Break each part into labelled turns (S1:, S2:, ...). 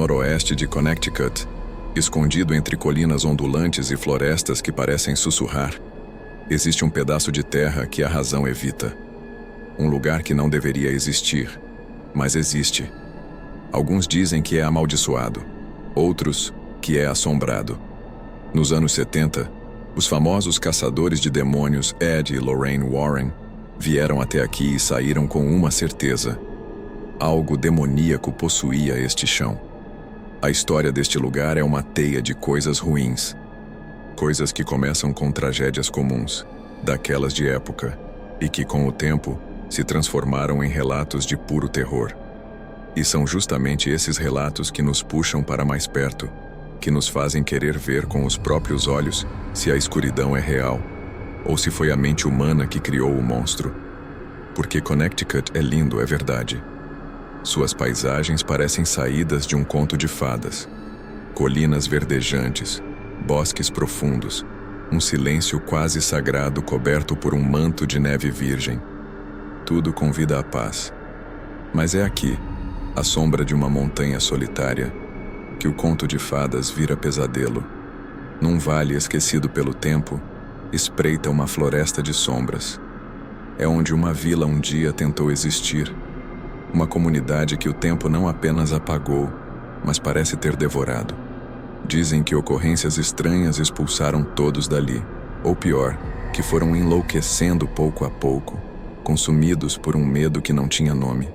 S1: noroeste de Connecticut, escondido entre colinas ondulantes e florestas que parecem sussurrar, existe um pedaço de terra que a razão evita. Um lugar que não deveria existir, mas existe. Alguns dizem que é amaldiçoado, outros que é assombrado. Nos anos 70, os famosos caçadores de demônios Ed e Lorraine Warren vieram até aqui e saíram com uma certeza: algo demoníaco possuía este chão. A história deste lugar é uma teia de coisas ruins. Coisas que começam com tragédias comuns, daquelas de época, e que com o tempo se transformaram em relatos de puro terror. E são justamente esses relatos que nos puxam para mais perto, que nos fazem querer ver com os próprios olhos se a escuridão é real, ou se foi a mente humana que criou o monstro. Porque Connecticut é lindo, é verdade. Suas paisagens parecem saídas de um conto de fadas. Colinas verdejantes, bosques profundos, um silêncio quase sagrado coberto por um manto de neve virgem. Tudo convida à paz. Mas é aqui, à sombra de uma montanha solitária, que o conto de fadas vira pesadelo. Num vale esquecido pelo tempo, espreita uma floresta de sombras. É onde uma vila um dia tentou existir. Uma comunidade que o tempo não apenas apagou, mas parece ter devorado. Dizem que ocorrências estranhas expulsaram todos dali, ou pior, que foram enlouquecendo pouco a pouco, consumidos por um medo que não tinha nome.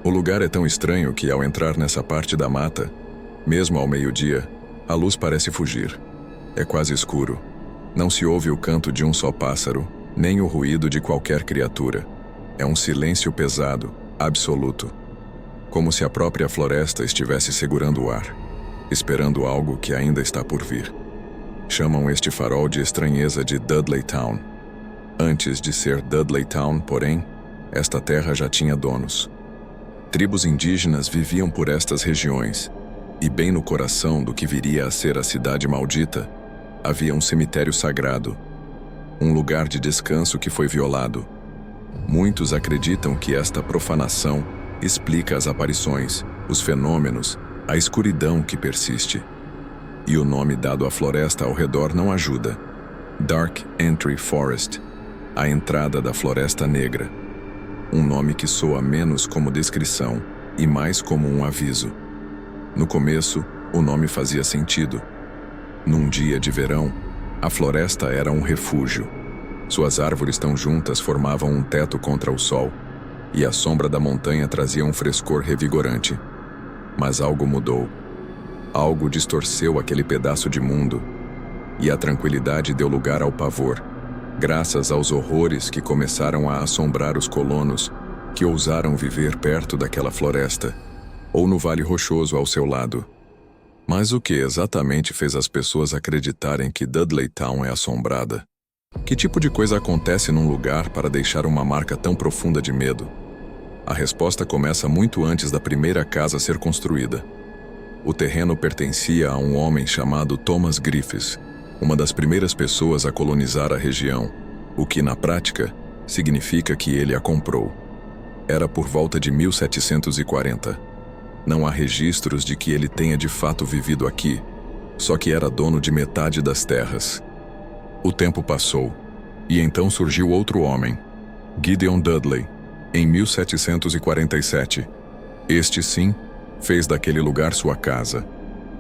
S1: O lugar é tão estranho que, ao entrar nessa parte da mata, mesmo ao meio-dia, a luz parece fugir. É quase escuro. Não se ouve o canto de um só pássaro, nem o ruído de qualquer criatura. É um silêncio pesado, absoluto. Como se a própria floresta estivesse segurando o ar, esperando algo que ainda está por vir. Chamam este farol de estranheza de Dudley Town. Antes de ser Dudley Town, porém, esta terra já tinha donos. Tribos indígenas viviam por estas regiões, e bem no coração do que viria a ser a cidade maldita, havia um cemitério sagrado, um lugar de descanso que foi violado. Muitos acreditam que esta profanação explica as aparições, os fenômenos, a escuridão que persiste. E o nome dado à floresta ao redor não ajuda. Dark Entry Forest, a entrada da Floresta Negra. Um nome que soa menos como descrição e mais como um aviso. No começo, o nome fazia sentido. Num dia de verão, a floresta era um refúgio. Suas árvores tão juntas formavam um teto contra o sol, e a sombra da montanha trazia um frescor revigorante. Mas algo mudou. Algo distorceu aquele pedaço de mundo, e a tranquilidade deu lugar ao pavor, graças aos horrores que começaram a assombrar os colonos que ousaram viver perto daquela floresta, ou no Vale Rochoso ao seu lado. Mas o que exatamente fez as pessoas acreditarem que Dudley Town é assombrada? Que tipo de coisa acontece num lugar para deixar uma marca tão profunda de medo? A resposta começa muito antes da primeira casa ser construída. O terreno pertencia a um homem chamado Thomas Griffiths, uma das primeiras pessoas a colonizar a região, o que, na prática, significa que ele a comprou. Era por volta de 1740. Não há registros de que ele tenha de fato vivido aqui, só que era dono de metade das terras. O tempo passou, e então surgiu outro homem, Gideon Dudley, em 1747. Este, sim, fez daquele lugar sua casa.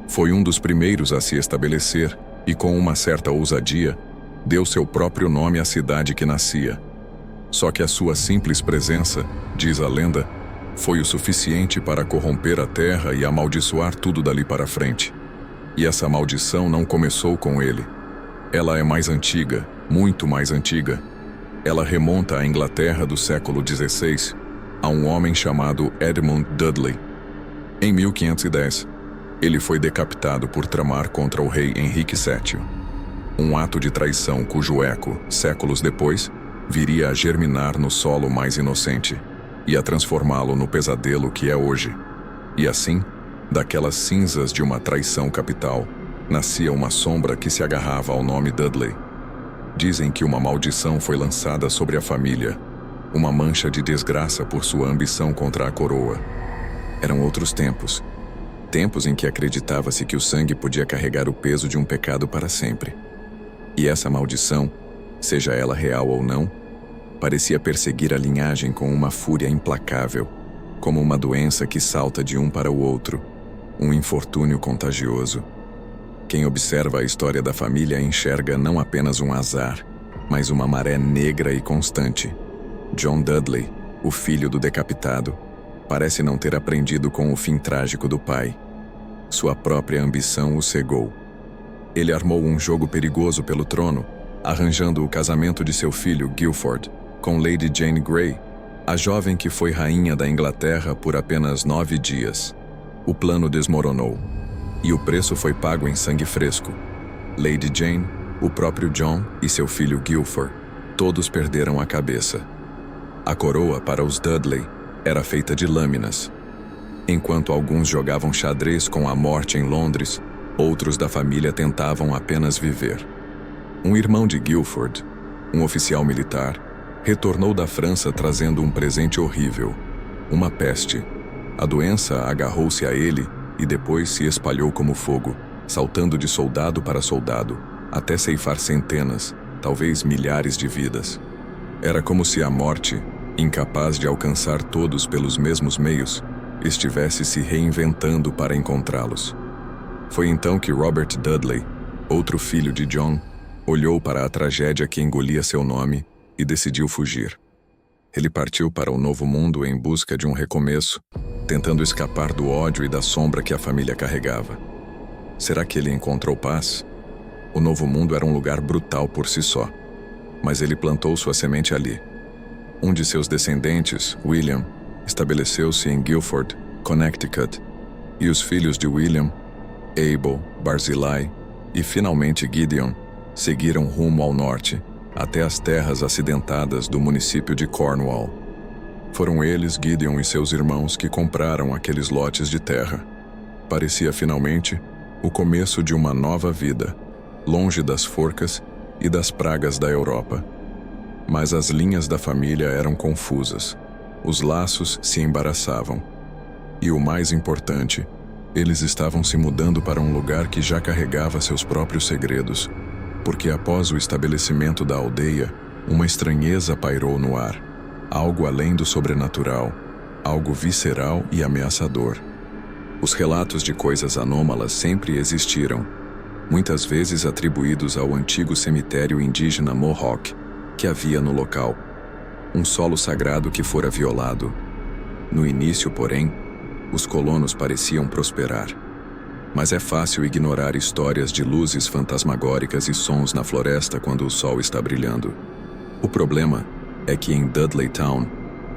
S1: Foi um dos primeiros a se estabelecer e, com uma certa ousadia, deu seu próprio nome à cidade que nascia. Só que a sua simples presença, diz a lenda, foi o suficiente para corromper a terra e amaldiçoar tudo dali para frente. E essa maldição não começou com ele. Ela é mais antiga, muito mais antiga. Ela remonta à Inglaterra do século XVI, a um homem chamado Edmund Dudley. Em 1510, ele foi decapitado por tramar contra o rei Henrique VII. Um ato de traição cujo eco, séculos depois, viria a germinar no solo mais inocente e a transformá-lo no pesadelo que é hoje. E assim, daquelas cinzas de uma traição capital, nascia uma sombra que se agarrava ao nome Dudley. Dizem que uma maldição foi lançada sobre a família, uma mancha de desgraça por sua ambição contra a coroa. Eram outros tempos. tempos em que acreditava-se que o sangue podia carregar o peso de um pecado para sempre. E essa maldição, seja ela real ou não, parecia perseguir a linhagem com uma fúria implacável, como uma doença que salta de um para o outro, um infortúnio contagioso. Quem observa a história da família enxerga não apenas um azar, mas uma maré negra e constante. John Dudley, o filho do decapitado, parece não ter aprendido com o fim trágico do pai. Sua própria ambição o cegou. Ele armou um jogo perigoso pelo trono, arranjando o casamento de seu filho Guilford com Lady Jane Grey, a jovem que foi rainha da Inglaterra por apenas 9 dias. O plano desmoronou, e o preço foi pago em sangue fresco. Lady Jane, o próprio John e seu filho Guilford, todos perderam a cabeça. A coroa para os Dudley era feita de lâminas. Enquanto alguns jogavam xadrez com a morte em Londres, outros da família tentavam apenas viver. Um irmão de Guilford, um oficial militar, retornou da França trazendo um presente horrível, uma peste. A doença agarrou-se a ele e depois se espalhou como fogo, saltando de soldado para soldado, até ceifar centenas, talvez milhares de vidas. Era como se a morte, incapaz de alcançar todos pelos mesmos meios, estivesse se reinventando para encontrá-los. Foi então que Robert Dudley, outro filho de John, olhou para a tragédia que engolia seu nome e decidiu fugir. Ele partiu para o Novo Mundo em busca de um recomeço, tentando escapar do ódio e da sombra que a família carregava. Será que ele encontrou paz? O Novo Mundo era um lugar brutal por si só, mas ele plantou sua semente ali. Um de seus descendentes, William, estabeleceu-se em Guilford, Connecticut, e os filhos de William, Abel, Barzillai e finalmente Gideon, seguiram rumo ao norte, até as terras acidentadas do município de Cornwall. Foram eles, Gideon e seus irmãos, que compraram aqueles lotes de terra. Parecia finalmente o começo de uma nova vida, longe das forcas e das pragas da Europa. Mas as linhas da família eram confusas, os laços se embaraçavam. E o mais importante, eles estavam se mudando para um lugar que já carregava seus próprios segredos, porque após o estabelecimento da aldeia, uma estranheza pairou no ar, algo além do sobrenatural, algo visceral e ameaçador. Os relatos de coisas anômalas sempre existiram, muitas vezes atribuídos ao antigo cemitério indígena Mohawk que havia no local, um solo sagrado que fora violado. No início, porém, os colonos pareciam prosperar. Mas é fácil ignorar histórias de luzes fantasmagóricas e sons na floresta quando o sol está brilhando. O problema é que em Dudley Town,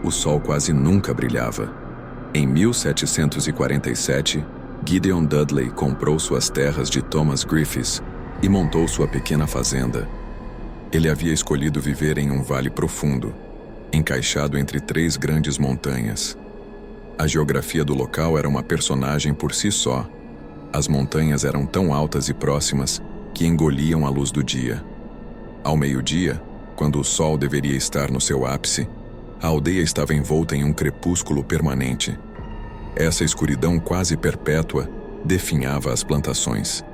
S1: o sol quase nunca brilhava. Em 1747, Gideon Dudley comprou suas terras de Thomas Griffiths e montou sua pequena fazenda. Ele havia escolhido viver em um vale profundo, encaixado entre 3 grandes montanhas. A geografia do local era uma personagem por si só. As montanhas eram tão altas e próximas que engoliam a luz do dia. Ao meio-dia, quando o sol deveria estar no seu ápice, a aldeia estava envolta em um crepúsculo permanente. Essa escuridão quase perpétua definhava as plantações.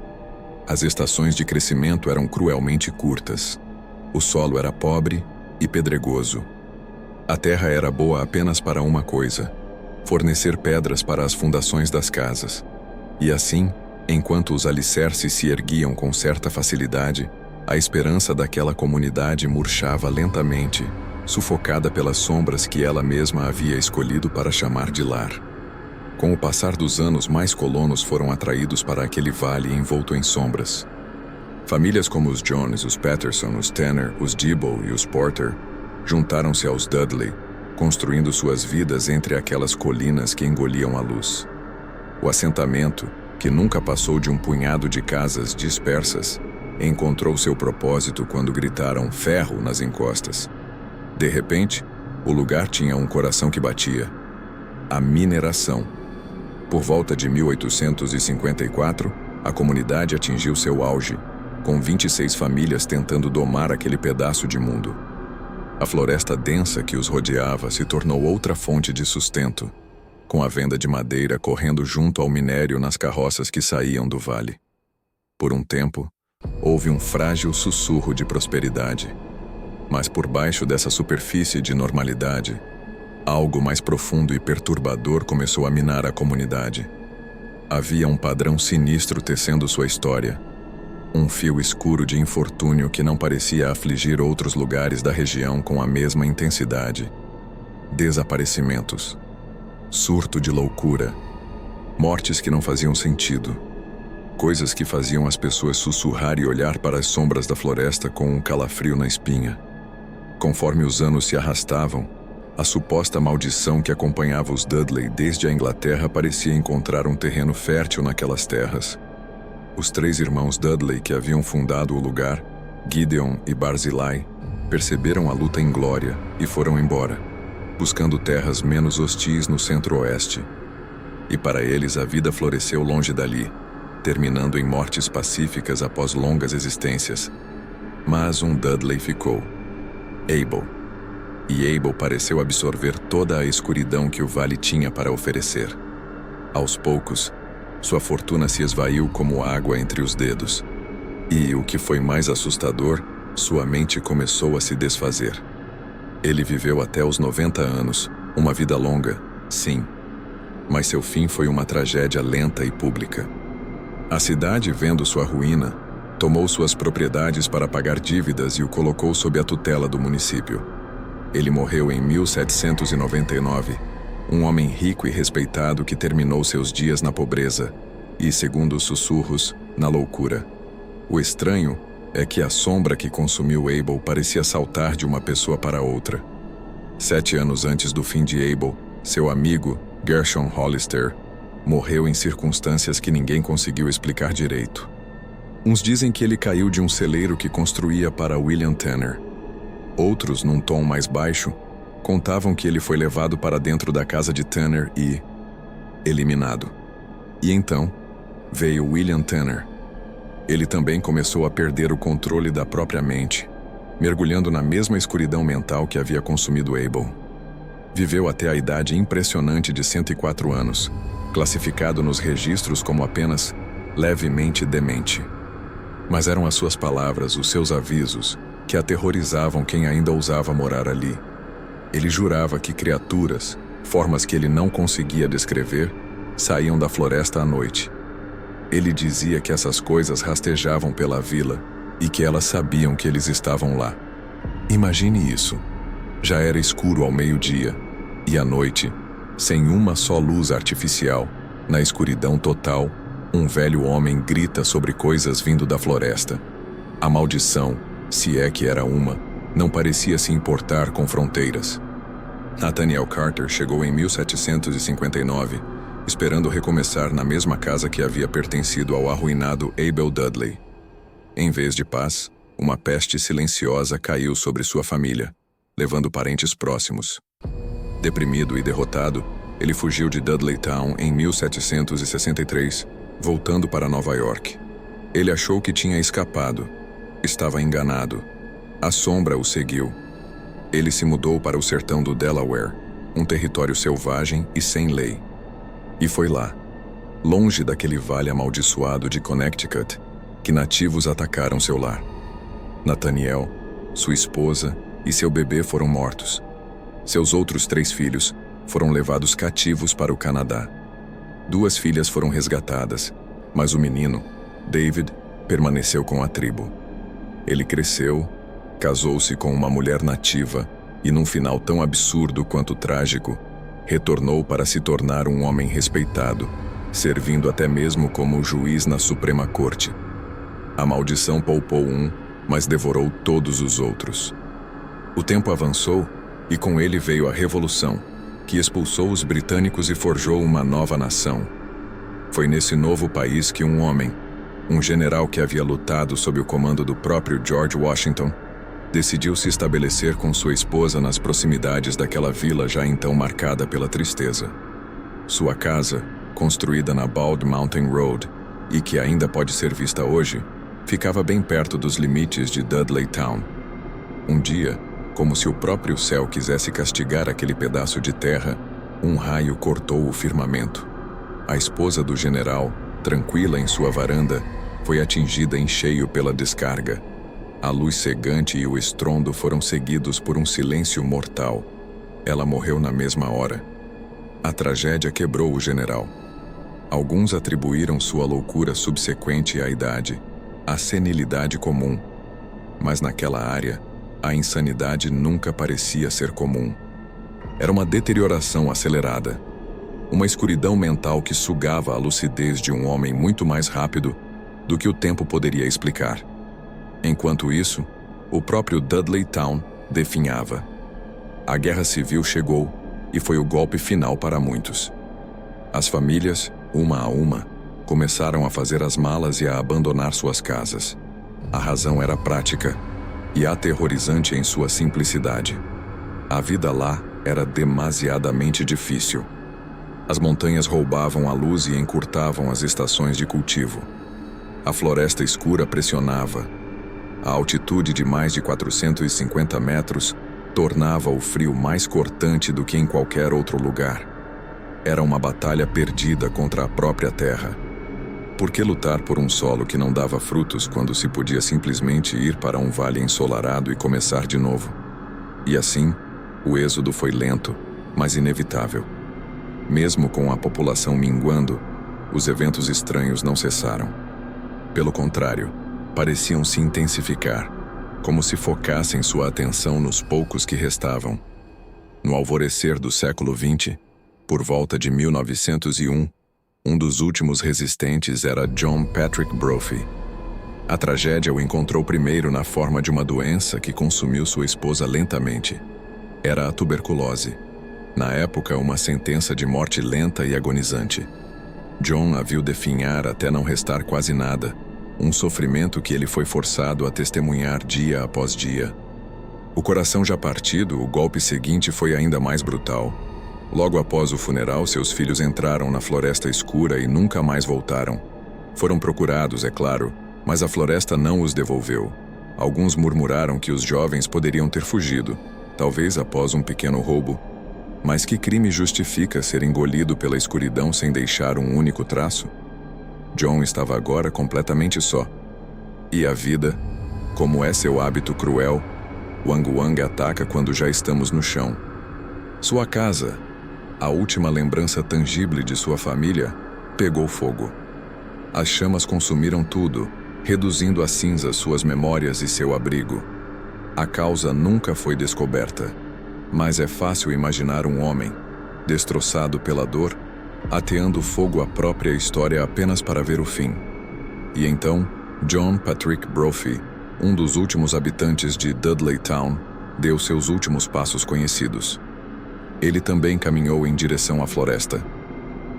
S1: As estações de crescimento eram cruelmente curtas. O solo era pobre e pedregoso. A terra era boa apenas para uma coisa: fornecer pedras para as fundações das casas. E assim, enquanto os alicerces se erguiam com certa facilidade, a esperança daquela comunidade murchava lentamente, sufocada pelas sombras que ela mesma havia escolhido para chamar de lar. Com o passar dos anos, mais colonos foram atraídos para aquele vale envolto em sombras. Famílias como os Jones, os Patterson, os Tanner, os Dibble e os Porter juntaram-se aos Dudley, construindo suas vidas entre aquelas colinas que engoliam a luz. O assentamento, que nunca passou de um punhado de casas dispersas, encontrou seu propósito quando gritaram ferro nas encostas. De repente, o lugar tinha um coração que batia: a mineração. Por volta de 1854, a comunidade atingiu seu auge, com 26 famílias tentando domar aquele pedaço de mundo. A floresta densa que os rodeava se tornou outra fonte de sustento. com a venda de madeira correndo junto ao minério nas carroças que saíam do vale. Por um tempo, houve um frágil sussurro de prosperidade. Mas por baixo dessa superfície de normalidade, algo mais profundo e perturbador começou a minar a comunidade. Havia um padrão sinistro tecendo sua história. Um fio escuro de infortúnio que não parecia afligir outros lugares da região com a mesma intensidade. Desaparecimentos. Surto de loucura. Mortes que não faziam sentido. Coisas que faziam as pessoas sussurrar e olhar para as sombras da floresta com um calafrio na espinha. Conforme os anos se arrastavam, a suposta maldição que acompanhava os Dudley desde a Inglaterra parecia encontrar um terreno fértil naquelas terras. Os 3 irmãos Dudley que haviam fundado o lugar, Gideon e Barzillai, perceberam a luta inglória e foram embora, buscando terras menos hostis no centro-oeste. E para eles a vida floresceu longe dali, terminando em mortes pacíficas após longas existências. Mas um Dudley ficou. Abel. E Abel pareceu absorver toda a escuridão que o vale tinha para oferecer. Aos poucos, sua fortuna se esvaiu como água entre os dedos. E, o que foi mais assustador, sua mente começou a se desfazer. Ele viveu até os 90 anos, uma vida longa, sim. Mas seu fim foi uma tragédia lenta e pública. A cidade, vendo sua ruína, tomou suas propriedades para pagar dívidas e o colocou sob a tutela do município. Ele morreu em 1799, um homem rico e respeitado que terminou seus dias na pobreza e, segundo os sussurros, na loucura. O estranho é que a sombra que consumiu Abel parecia saltar de uma pessoa para outra. 7 anos antes do fim de Abel, seu amigo, Gershon Hollister, morreu em circunstâncias que ninguém conseguiu explicar direito. Uns dizem que ele caiu de um celeiro que construía para William Tanner. Outros, num tom mais baixo, contavam que ele foi levado para dentro da casa de Tanner e eliminado. E então, veio William Tanner. Ele também começou a perder o controle da própria mente, mergulhando na mesma escuridão mental que havia consumido Abel. Viveu até a idade impressionante de 104 anos, classificado nos registros como apenas levemente demente. Mas eram as suas palavras, os seus avisos, que aterrorizavam quem ainda ousava morar ali. Ele jurava que criaturas, formas que ele não conseguia descrever, saíam da floresta à noite. Ele dizia que essas coisas rastejavam pela vila e que elas sabiam que eles estavam lá. Imagine isso. Já era escuro ao meio-dia, e à noite, sem uma só luz artificial, na escuridão total, um velho homem grita sobre coisas vindo da floresta. A maldição, se é que era uma, não parecia se importar com fronteiras. Nathaniel Carter chegou em 1759, esperando recomeçar na mesma casa que havia pertencido ao arruinado Abel Dudley. Em vez de paz, uma peste silenciosa caiu sobre sua família, levando parentes próximos. Deprimido e derrotado, ele fugiu de Dudley Town em 1763, voltando para Nova York. Ele achou que tinha escapado. Estava enganado. A sombra o seguiu. Ele se mudou para o sertão do Delaware, um território selvagem e sem lei. E foi lá, longe daquele vale amaldiçoado de Connecticut, que nativos atacaram seu lar. Nathaniel, sua esposa e seu bebê foram mortos. Seus outros 3 filhos foram levados cativos para o Canadá. 2 filhas foram resgatadas, mas o menino, David, permaneceu com a tribo. Ele cresceu, casou-se com uma mulher nativa e, num final tão absurdo quanto trágico, retornou para se tornar um homem respeitado, servindo até mesmo como juiz na Suprema Corte. A maldição poupou um, mas devorou todos os outros. O tempo avançou e com ele veio a Revolução, que expulsou os britânicos e forjou uma nova nação. Foi nesse novo país que um homem, um general que havia lutado sob o comando do próprio George Washington, decidiu se estabelecer com sua esposa nas proximidades daquela vila já então marcada pela tristeza. Sua casa, construída na Bald Mountain Road e que ainda pode ser vista hoje, ficava bem perto dos limites de Dudley Town. Um dia, como se o próprio céu quisesse castigar aquele pedaço de terra, Um raio cortou o firmamento. A esposa do general, tranquila em sua varanda, foi atingida em cheio pela descarga. A luz cegante e o estrondo foram seguidos por um silêncio mortal. Ela morreu na mesma hora. A tragédia quebrou o general. Alguns atribuíram sua loucura subsequente à idade, à senilidade comum. Mas naquela área, a insanidade nunca parecia ser comum. Era uma deterioração acelerada. Uma escuridão mental que sugava a lucidez de um homem muito mais rápido do que o tempo poderia explicar. Enquanto isso, o próprio Dudley Town definhava. A guerra civil chegou e foi o golpe final para muitos. As famílias, uma a uma, começaram a fazer as malas e a abandonar suas casas. A razão era prática e aterrorizante em sua simplicidade. A vida lá era demasiadamente difícil. As montanhas roubavam a luz e encurtavam as estações de cultivo. A floresta escura pressionava. A altitude de mais de 450 metros tornava o frio mais cortante do que em qualquer outro lugar. Era uma batalha perdida contra a própria terra. Por que lutar por um solo que não dava frutos quando se podia simplesmente ir para um vale ensolarado e começar de novo? E assim, o êxodo foi lento, mas inevitável. Mesmo com a população minguando, os eventos estranhos não cessaram. Pelo contrário, pareciam se intensificar, como se focassem sua atenção nos poucos que restavam. No alvorecer do século XX, por volta de 1901, um dos últimos resistentes era John Patrick Brophy. A tragédia o encontrou primeiro na forma de uma doença que consumiu sua esposa lentamente. Era a tuberculose. Na época, uma sentença de morte lenta e agonizante. John a viu definhar até não restar quase nada, um sofrimento que ele foi forçado a testemunhar dia após dia. O coração já partido, o golpe seguinte foi ainda mais brutal. Logo após o funeral, seus filhos entraram na floresta escura e nunca mais voltaram. Foram procurados, é claro, mas a floresta não os devolveu. Alguns murmuraram que os jovens poderiam ter fugido, talvez após um pequeno roubo. Mas que crime justifica ser engolido pela escuridão sem deixar um único traço? John estava agora completamente só. E a vida, como é seu hábito cruel, Wang Wang ataca quando já estamos no chão. Sua casa, a última lembrança tangível de sua família, pegou fogo. As chamas consumiram tudo, reduzindo a cinza suas memórias e seu abrigo. A causa nunca foi descoberta, mas é fácil imaginar um homem, destroçado pela dor, ateando fogo à própria história apenas para ver o fim. E então, John Patrick Brophy, um dos últimos habitantes de Dudley Town, deu seus últimos passos conhecidos. Ele também caminhou em direção à floresta.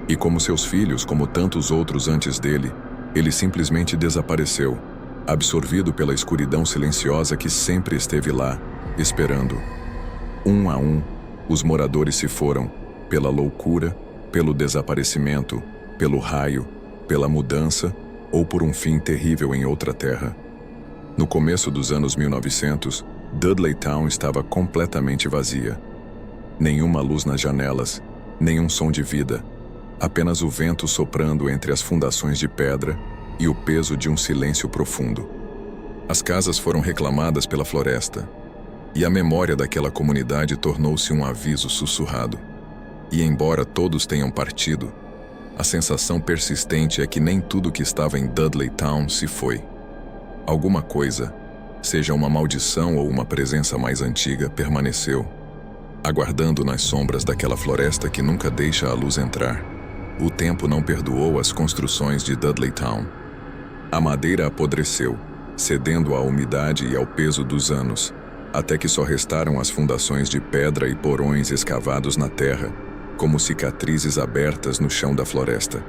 S1: E como seus filhos, como tantos outros antes dele, ele simplesmente desapareceu, absorvido pela escuridão silenciosa que sempre esteve lá, esperando. Um a um, os moradores se foram, pela loucura, pelo desaparecimento, pelo raio, pela mudança ou por um fim terrível em outra terra. No começo dos anos 1900, Dudley Town estava completamente vazia. Nenhuma luz nas janelas, nenhum som de vida, apenas o vento soprando entre as fundações de pedra e o peso de um silêncio profundo. As casas foram reclamadas pela floresta, e a memória daquela comunidade tornou-se um aviso sussurrado. E embora todos tenham partido, a sensação persistente é que nem tudo que estava em Dudley Town se foi. Alguma coisa, seja uma maldição ou uma presença mais antiga, permaneceu, aguardando nas sombras daquela floresta que nunca deixa a luz entrar. O tempo não perdoou as construções de Dudley Town. A madeira apodreceu, cedendo à umidade e ao peso dos anos, até que só restaram as fundações de pedra e porões escavados na terra, como cicatrizes abertas no chão da floresta.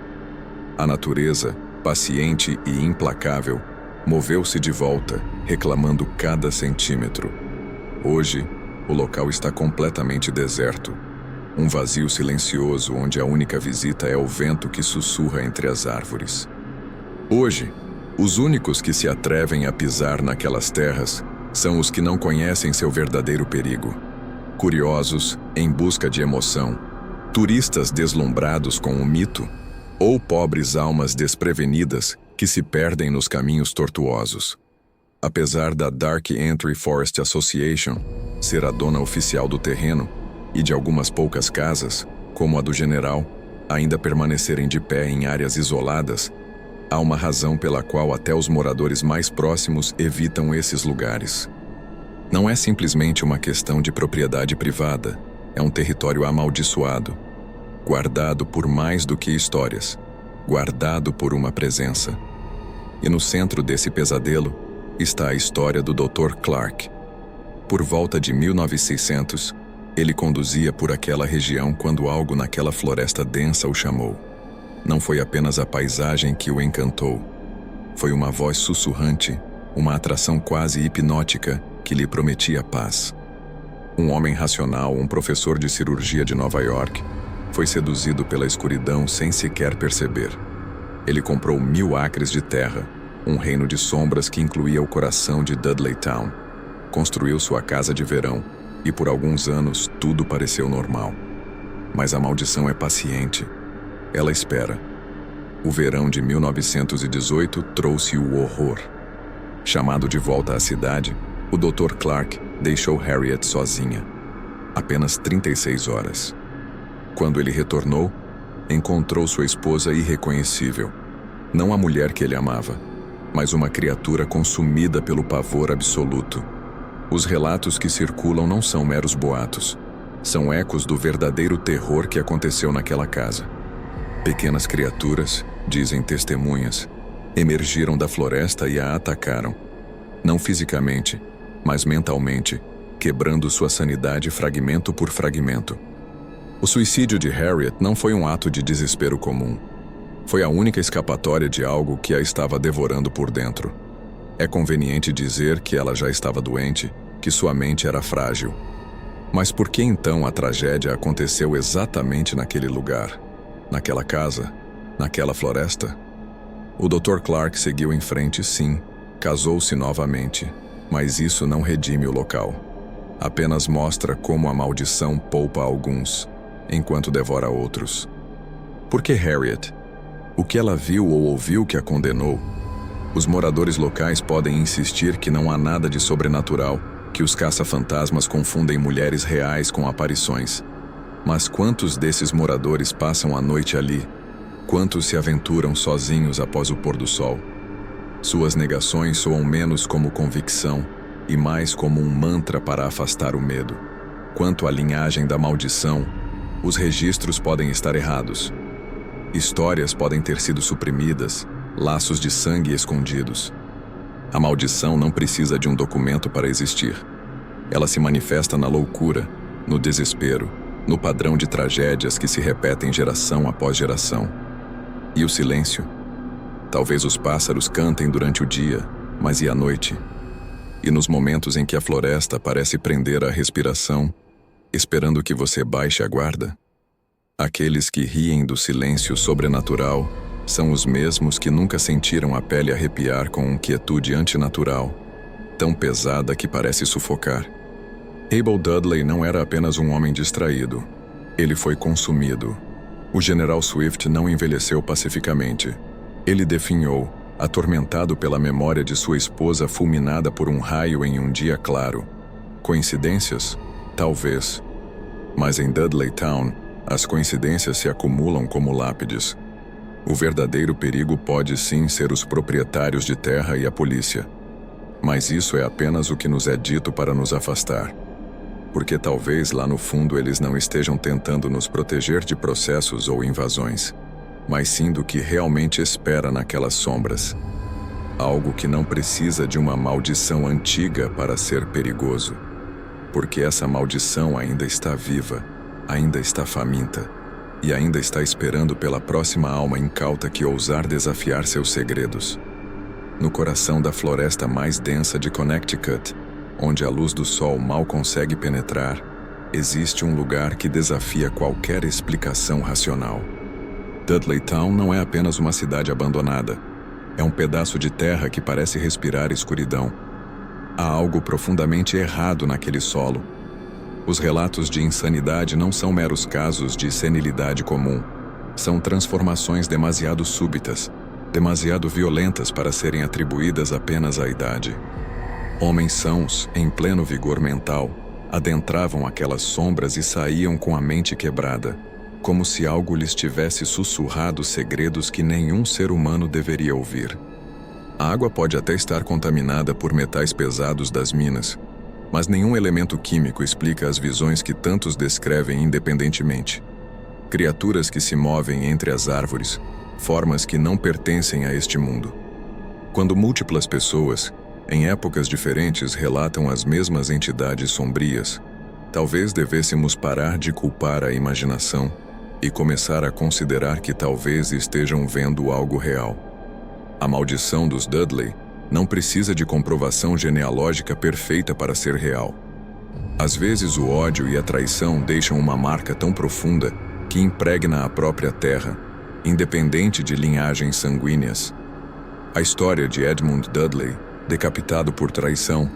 S1: A natureza, paciente e implacável, moveu-se de volta, reclamando cada centímetro. Hoje, o local está completamente deserto. Um vazio silencioso onde a única visita é o vento que sussurra entre as árvores. Hoje, os únicos que se atrevem a pisar naquelas terras são os que não conhecem seu verdadeiro perigo. Curiosos, em busca de emoção, turistas deslumbrados com o mito, ou pobres almas desprevenidas que se perdem nos caminhos tortuosos. Apesar da Dark Entry Forest Association ser a dona oficial do terreno e de algumas poucas casas, como a do general, ainda permanecerem de pé em áreas isoladas, há uma razão pela qual até os moradores mais próximos evitam esses lugares. Não é simplesmente uma questão de propriedade privada, é um território amaldiçoado, guardado por mais do que histórias, guardado por uma presença. E no centro desse pesadelo está a história do Dr. Clark. Por volta de 1900, ele conduzia por aquela região quando algo naquela floresta densa o chamou. Não foi apenas a paisagem que o encantou. Foi uma voz sussurrante, uma atração quase hipnótica que lhe prometia paz. Um homem racional, um professor de cirurgia de Nova York, foi seduzido pela escuridão sem sequer perceber. Ele comprou 1000 acres de terra, um reino de sombras que incluía o coração de Dudley Town. Construiu sua casa de verão e por alguns anos tudo pareceu normal. Mas a maldição é paciente. Ela espera. O verão de 1918 trouxe o horror. Chamado de volta à cidade, o Dr. Clark deixou Harriet sozinha. Apenas 36 horas. Quando ele retornou, encontrou sua esposa irreconhecível. Não a mulher que ele amava, mas uma criatura consumida pelo pavor absoluto. Os relatos que circulam não são meros boatos. São ecos do verdadeiro terror que aconteceu naquela casa. Pequenas criaturas, dizem testemunhas, emergiram da floresta e a atacaram. Não fisicamente, mas mentalmente, quebrando sua sanidade fragmento por fragmento. O suicídio de Harriet não foi um ato de desespero comum. Foi a única escapatória de algo que a estava devorando por dentro. É conveniente dizer que ela já estava doente, que sua mente era frágil. Mas por que então a tragédia aconteceu exatamente naquele lugar? Naquela casa? Naquela floresta? O Dr. Clark seguiu em frente, sim. Casou-se novamente. Mas isso não redime o local. Apenas mostra como a maldição poupa alguns, enquanto devora outros. Por que Harriet? O que ela viu ou ouviu que a condenou? Os moradores locais podem insistir que não há nada de sobrenatural, que os caça-fantasmas confundem mulheres reais com aparições. Mas quantos desses moradores passam a noite ali? Quantos se aventuram sozinhos após o pôr do sol? Suas negações soam menos como convicção e mais como um mantra para afastar o medo. Quanto à linhagem da maldição, os registros podem estar errados. Histórias podem ter sido suprimidas, laços de sangue escondidos. A maldição não precisa de um documento para existir. Ela se manifesta na loucura, no desespero, no padrão de tragédias que se repetem geração após geração. E o silêncio? Talvez os pássaros cantem durante o dia, mas e à noite? E nos momentos em que a floresta parece prender a respiração, esperando que você baixe a guarda? Aqueles que riem do silêncio sobrenatural são os mesmos que nunca sentiram a pele arrepiar com quietude antinatural, tão pesada que parece sufocar. Abel Dudley não era apenas um homem distraído. Ele foi consumido. O General Swift não envelheceu pacificamente. Ele definhou, atormentado pela memória de sua esposa fulminada por um raio em um dia claro. Coincidências? Talvez. Mas em Dudley Town, as coincidências se acumulam como lápides. O verdadeiro perigo pode sim ser os proprietários de terra e a polícia. Mas isso é apenas o que nos é dito para nos afastar. Porque talvez lá no fundo eles não estejam tentando nos proteger de processos ou invasões, mas sim do que realmente espera naquelas sombras. Algo que não precisa de uma maldição antiga para ser perigoso. Porque essa maldição ainda está viva, ainda está faminta, e ainda está esperando pela próxima alma incauta que ousar desafiar seus segredos. No coração da floresta mais densa de Connecticut, onde a luz do sol mal consegue penetrar, existe um lugar que desafia qualquer explicação racional. Dudley Town não é apenas uma cidade abandonada. É um pedaço de terra que parece respirar escuridão. Há algo profundamente errado naquele solo. Os relatos de insanidade não são meros casos de senilidade comum. São transformações demasiado súbitas, demasiado violentas para serem atribuídas apenas à idade. Homens sãos, em pleno vigor mental, adentravam aquelas sombras e saíam com a mente quebrada, como se algo lhes tivesse sussurrado segredos que nenhum ser humano deveria ouvir. A água pode até estar contaminada por metais pesados das minas, mas nenhum elemento químico explica as visões que tantos descrevem independentemente. Criaturas que se movem entre as árvores, formas que não pertencem a este mundo. Quando múltiplas pessoas, em épocas diferentes, relatam as mesmas entidades sombrias, talvez devêssemos parar de culpar a imaginação e começar a considerar que talvez estejam vendo algo real. A maldição dos Dudley não precisa de comprovação genealógica perfeita para ser real. Às vezes o ódio e a traição deixam uma marca tão profunda que impregna a própria terra, independente de linhagens sanguíneas. A história de Edmund Dudley, decapitado por traição,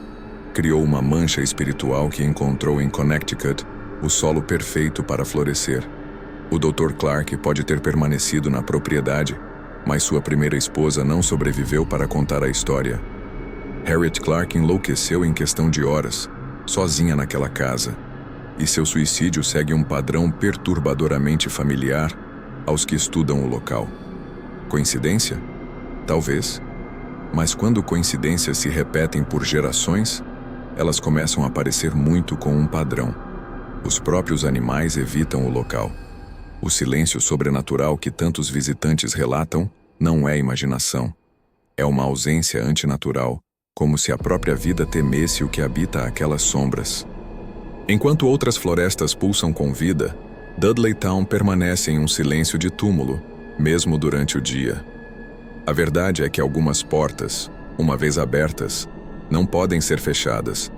S1: criou uma mancha espiritual que encontrou em Connecticut o solo perfeito para florescer. O Dr. Clark pode ter permanecido na propriedade, mas sua primeira esposa não sobreviveu para contar a história. Harriet Clark enlouqueceu em questão de horas, sozinha naquela casa, e seu suicídio segue um padrão perturbadoramente familiar aos que estudam o local. Coincidência? Talvez. Mas quando coincidências se repetem por gerações, elas começam a parecer muito com um padrão. Os próprios animais evitam o local. O silêncio sobrenatural que tantos visitantes relatam não é imaginação. É uma ausência antinatural, como se a própria vida temesse o que habita aquelas sombras. Enquanto outras florestas pulsam com vida, Dudley Town permanece em um silêncio de túmulo, mesmo durante o dia. A verdade é que algumas portas, uma vez abertas, não podem ser fechadas.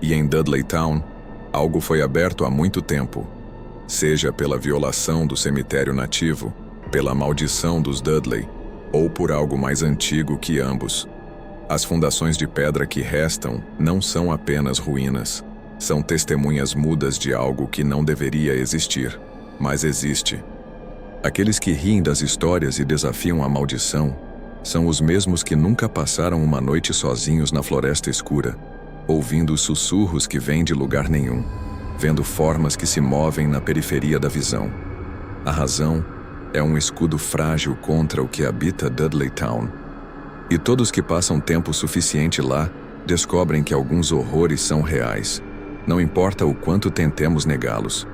S1: E em Dudley Town, algo foi aberto há muito tempo, seja pela violação do cemitério nativo, pela maldição dos Dudley, ou por algo mais antigo que ambos. As fundações de pedra que restam não são apenas ruínas, são testemunhas mudas de algo que não deveria existir, mas existe. Aqueles que riem das histórias e desafiam a maldição são os mesmos que nunca passaram uma noite sozinhos na floresta escura, ouvindo os sussurros que vêm de lugar nenhum, vendo formas que se movem na periferia da visão. A razão é um escudo frágil contra o que habita Dudley Town. E todos que passam tempo suficiente lá descobrem que alguns horrores são reais, não importa o quanto tentemos negá-los.